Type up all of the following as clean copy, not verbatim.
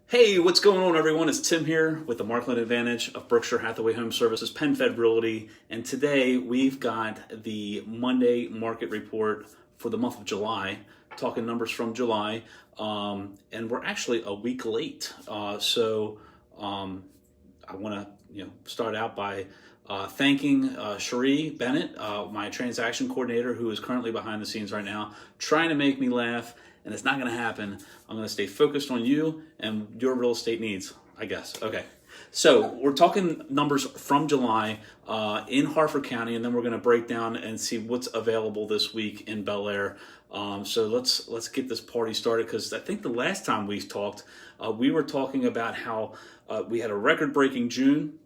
Hey, what's going on, everyone? It's Tim here with the Markland Advantage of Berkshire Hathaway Home Services, PenFed Realty, and today we've got the Monday market report for the month of July, talking numbers from July, and we're actually a week late. I want to start out by thanking Cherie Bennett, my transaction coordinator, who is currently behind the scenes right now, trying to make me laugh, and it's not going to happen. I'm going to stay focused on you and your real estate needs, I guess. Okay. So we're talking numbers from July in Harford County, and then we're going to break down and see what's available this week in Bel Air. So let's get this party started, because I think the last time we talked, we were talking about how we had a record-breaking June,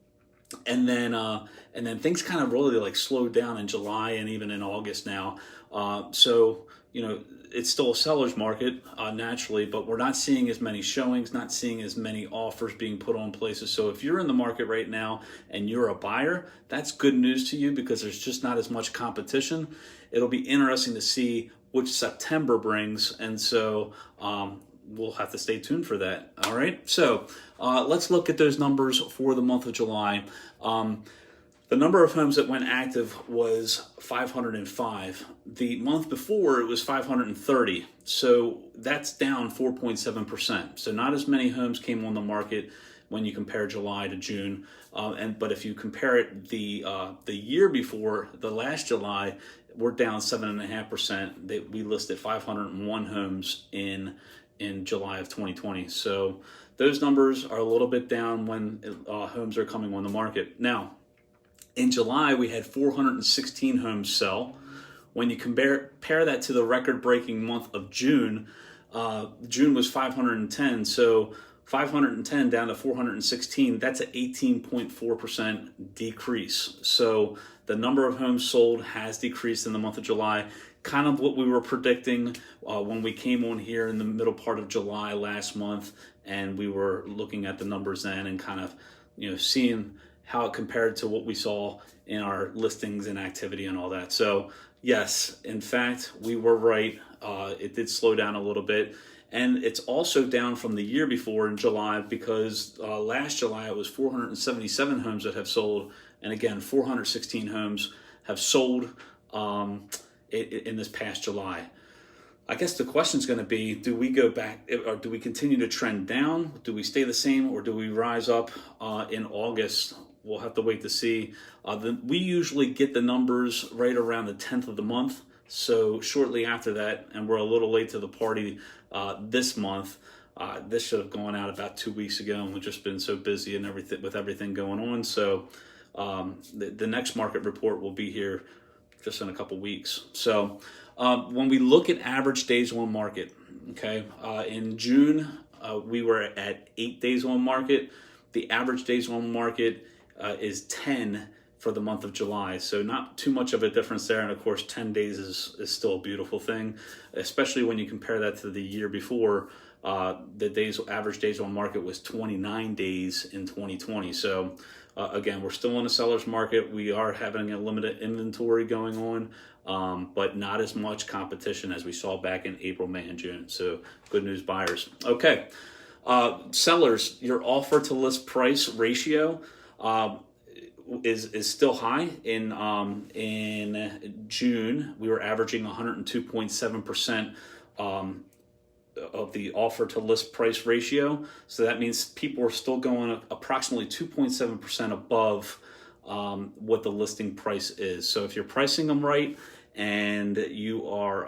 and then things kind of really like slowed down in July and even in August now. It's still a seller's market naturally, but we're not seeing as many showings, not seeing as many offers being put on places. So if you're in the market right now and you're a buyer, that's good news to you, because there's just not as much competition. It'll be interesting to see which September brings, and so we'll have to stay tuned for that. All right, so let's look at those numbers for the month of July. The number of homes that went active was 505. The month before, it was 530. So that's down 4.7%. So not as many homes came on the market when you compare July to June. But if you compare it the year before, the last July, we're down 7.5%. We listed 501 homes in July of 2020. So those numbers are a little bit down when homes are coming on the market. Now, in July, we had 416 homes sell. When you compare that to the record-breaking month of June, June was 510. So 510 down to 416, that's an 18.4% decrease. So the number of homes sold has decreased in the month of July, kind of what we were predicting when we came on here in the middle part of July last month, and we were looking at the numbers then and kind of seeing how it compared to what we saw in our listings and activity and all that. So yes, in fact, we were right. It did slow down a little bit. And it's also down from the year before in July, because last July it was 477 homes that have sold. And again, 416 homes have sold in this past July. I guess the question is going to be, do we go back, or do we continue to trend down? Do we stay the same, or do we rise up in August? We'll have to wait to see. We usually get the numbers right around the 10th of the month. So shortly after that, and we're a little late to the party this month. This should have gone out about 2 weeks ago, and we've just been so busy and everything going on. So the next market report will be here just in a couple weeks. So when we look at average days on market, okay, in June we were at 8 days on market. The average days on market is 10 for the month of July. So not too much of a difference there. And of course, 10 days is still a beautiful thing, especially when you compare that to the year before. The average days on market was 29 days in 2020. So again, we're still in a seller's market. We are having a limited inventory going on, but not as much competition as we saw back in April, May, and June. So good news, buyers. Okay. Sellers, your offer to list price ratio is still high. In June, we were averaging 102.7% of the offer to list price ratio. So that means people are still going approximately 2.7% above what the listing price is. So if you're pricing them right and you are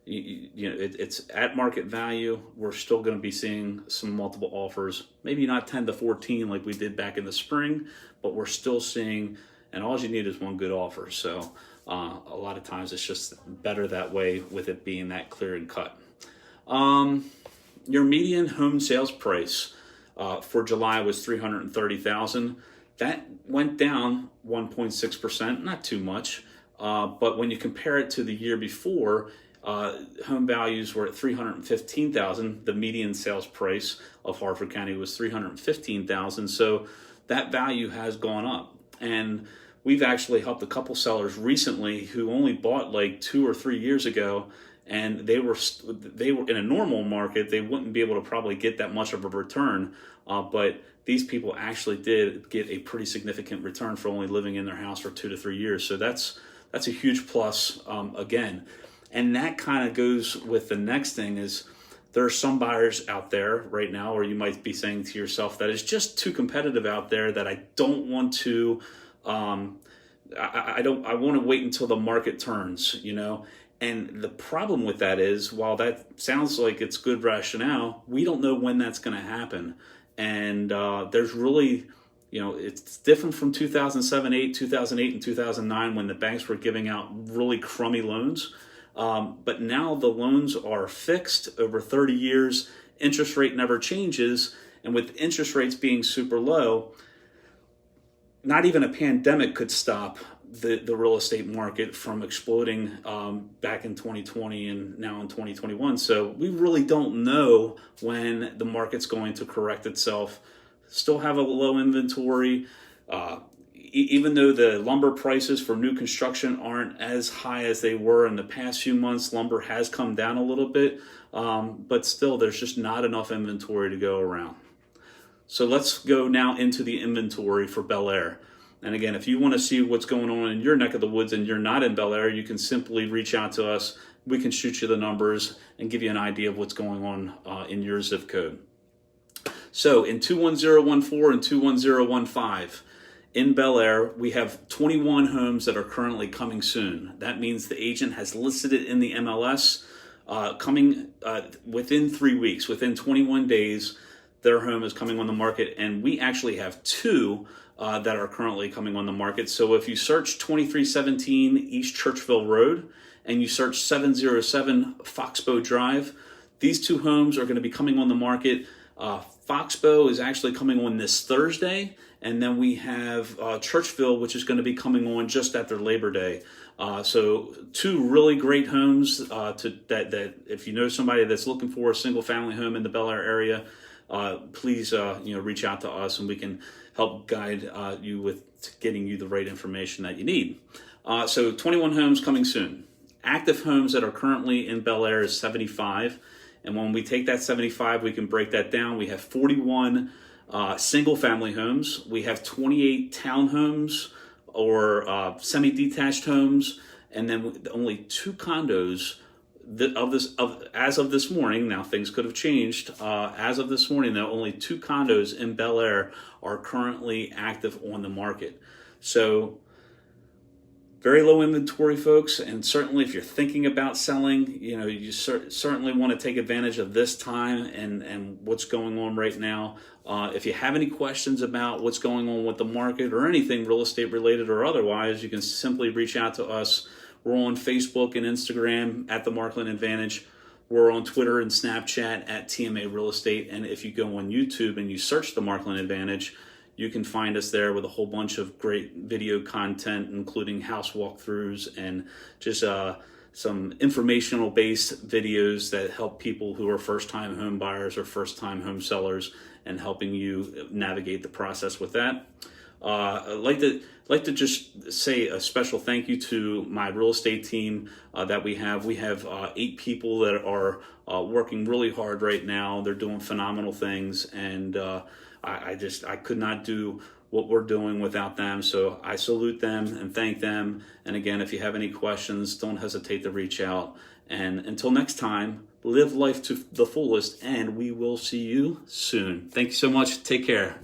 it's at market value, we're still going to be seeing some multiple offers, maybe not 10 to 14 like we did back in the spring, but we're still seeing, and all you need is one good offer. So a lot of times it's just better that way, with it being that clear and cut. Your median home sales price for July was $330,000. That went down 1.6%, not too much, but when you compare it to the year before, home values were at $315,000. The median sales price of Harford County was $315,000. So that value has gone up. And we've actually helped a couple sellers recently who only bought like 2 or 3 years ago, and they were in a normal market, they wouldn't be able to probably get that much of a return, but these people actually did get a pretty significant return for only living in their house for 2 to 3 years. So that's a huge plus, again. And that kind of goes with the next thing is, there are some buyers out there right now, or you might be saying to yourself that it's just too competitive out there, that I don't want to, I want to wait until the market turns, And the problem with that is, while that sounds like it's good rationale, we don't know when that's going to happen. And there's really, it's different from 2007, 2008, and 2009 when the banks were giving out really crummy loans. But now the loans are fixed over 30 years. Interest rate never changes. And with interest rates being super low, not even a pandemic could stop the real estate market from exploding back in 2020 and now in 2021. So we really don't know when the market's going to correct itself. Still have a low inventory. Even though the lumber prices for new construction aren't as high as they were in the past few months, lumber has come down a little bit, but still there's just not enough inventory to go around. So let's go now into the inventory for Bel Air. And again, if you want to see what's going on in your neck of the woods and you're not in Bel Air, you can simply reach out to us. We can shoot you the numbers and give you an idea of what's going on in your zip code. So in 21014 and 21015, in Bel Air, we have 21 homes that are currently coming soon. That means the agent has listed it in the MLS, coming within 3 weeks, within 21 days, their home is coming on the market. And we actually have 2 that are currently coming on the market. So if you search 2317 East Churchville Road and you search 707 Foxbow Drive, these 2 homes are going to be coming on the market. Foxbow is actually coming on this Thursday, and then we have Churchville, which is going to be coming on just after Labor Day. So 2 really great homes that if you know somebody that's looking for a single family home in the Bel Air area, please reach out to us and we can help guide you with getting you the right information that you need. So 21 homes coming soon. Active homes that are currently in Bel Air is 75. And when we take that 75, we can break that down. We have 41 single-family homes. We have 28 townhomes or semi-detached homes, and then only 2 condos as of this morning. Now things could have changed. As of this morning, though, only 2 condos in Bel Air are currently active on the market. So very low inventory, folks, and certainly if you're thinking about selling, you certainly want to take advantage of this time and what's going on right now. If you have any questions about what's going on with the market or anything real estate related or otherwise, you can simply reach out to us. We're on Facebook and Instagram at The Markland Advantage. We're on Twitter and Snapchat at TMA Real Estate. And if you go on YouTube and you search The Markland Advantage, you can find us there with a whole bunch of great video content, including house walkthroughs and just some informational based videos that help people who are first-time home buyers or first-time home sellers and helping you navigate the process with that. I'd like to just say a special thank you to my real estate team that we have. We have 8 people that are working really hard right now. They're doing phenomenal things, and I could not do what we're doing without them. So I salute them and thank them. And again, if you have any questions, don't hesitate to reach out. And until next time, live life to the fullest, and we will see you soon. Thank you so much. Take care.